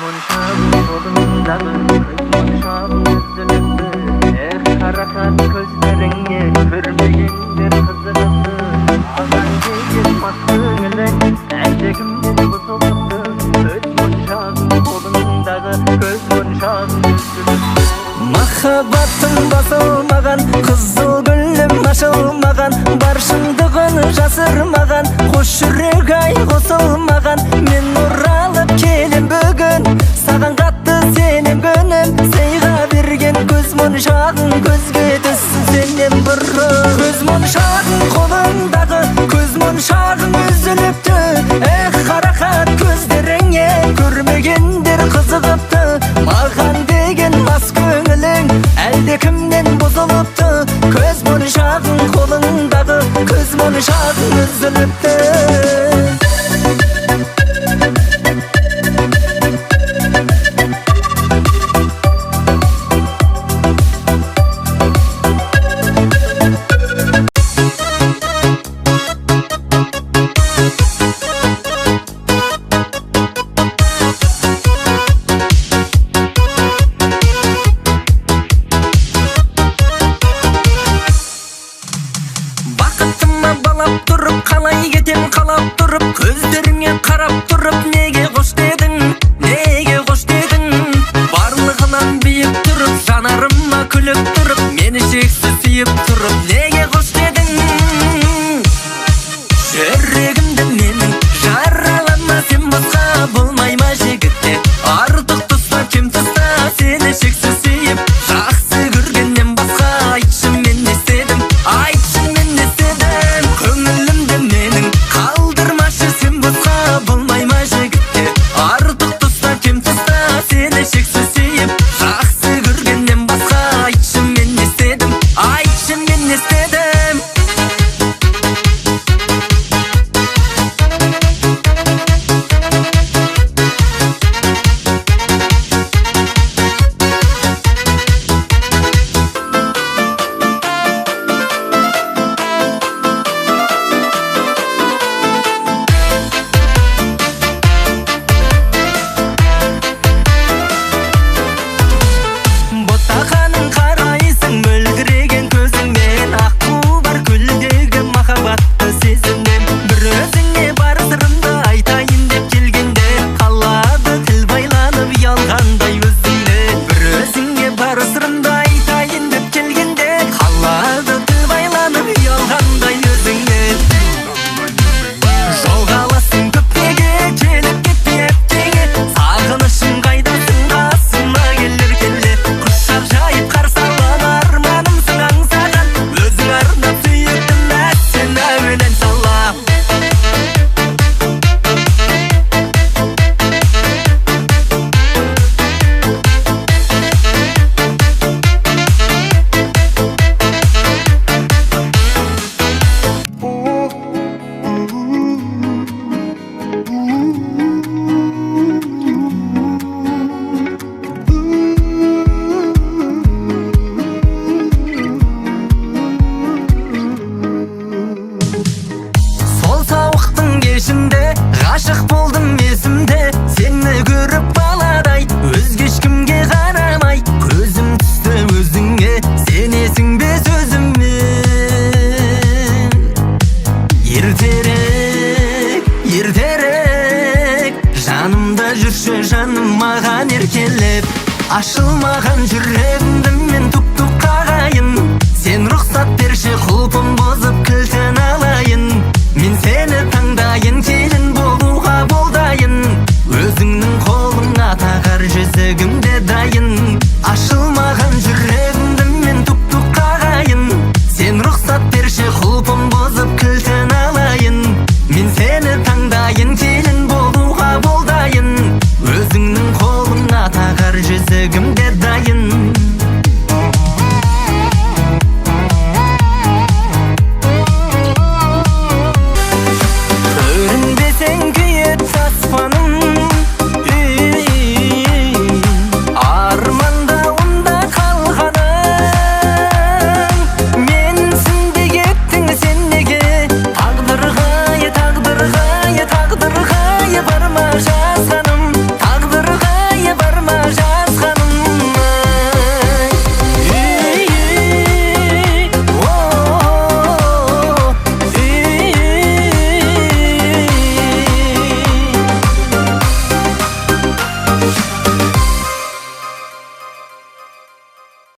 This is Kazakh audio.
monşağın kolundağı Göz monşağın üzülüptü karakat gözlerine Körmegendir kızınızı Ağan geyir maskığıyla Eldekimden bozuluptu Göz monşağın kolundağı Göz monşağın üzülüptü Махаббаттың басылмаған, қызыл гүлім ашылмаған, бар шындығын жасырмаған, қош жүрек ай қосылмаған. Мен оралып келем бүгін, саған қатты сенем күнім, сыйға берген көз моншағың көзге түссін сенен бұрын. Көз моншағың қолыңдағы, көз моншағың үзіліпті, қарақат көздеріңе көрмегендер қызығыпты. Маған деген мас көңілің әлде кімнен бұзылыпты? Көз моншағың қолыңдағы, көз моншағың үзіліпті. Балап тұрып, қалай кетем қалап тұрып, көздеріңе қарап тұрып, неге қош дедің, неге қош дедің? Барлығынан биік тұрып, жанарыма күліп тұрып, мені шексіз сүйіп тұрып, неге қош дедің? Жүрегімді менің жаралама, сен басқа болмай ма жігітте? Артық тұста, кем тұста, сені шексіз сүйіп, жақсы көргеннен басқа айтшы мен не істедім, айтшы мен не істедім? Көңілімді менің қалдырмашы, сен басқа болмай ма жігітте? Артық тұста, кем тұста, сені шексіз сүйіп, жақсы көргеннен басқа айтшы мен не істедім, айтшы мен не істедім? Ботақаның қарайсың мөлдіреген көзіңмен, аққу бар көлдегі махаббатты сезімнен. Бір өзіңе бар сырымды айтайын деп келгенде, қалады тіл байланып ұялғандай өзіңнен. Бір өзіңе бар сырымды айтайын деп келгенде, қалады тіл байланып ұялғандай өзіңнен. Жоғаласың көптеге, келіп кетпе әптеге, сағынышым қайдасың, қасыма келер келе. Құшақ жайып қарсы алған арманымсың аңсаған, өзің арнап сүйіктім сен әуелен салап. Сол сауықтың кешінде ғашық болдым есімде, сені көріп баладай өзге ешкімге қарамай, көзім түсті өзіңе, сенесің бе сөзіме? Ертерек, ертерек, жанымда жүрші жаным маған еркелеп, ашылмаған жүрегімді мен тук-тук қағайын, сен рұқсат берші құлпым боз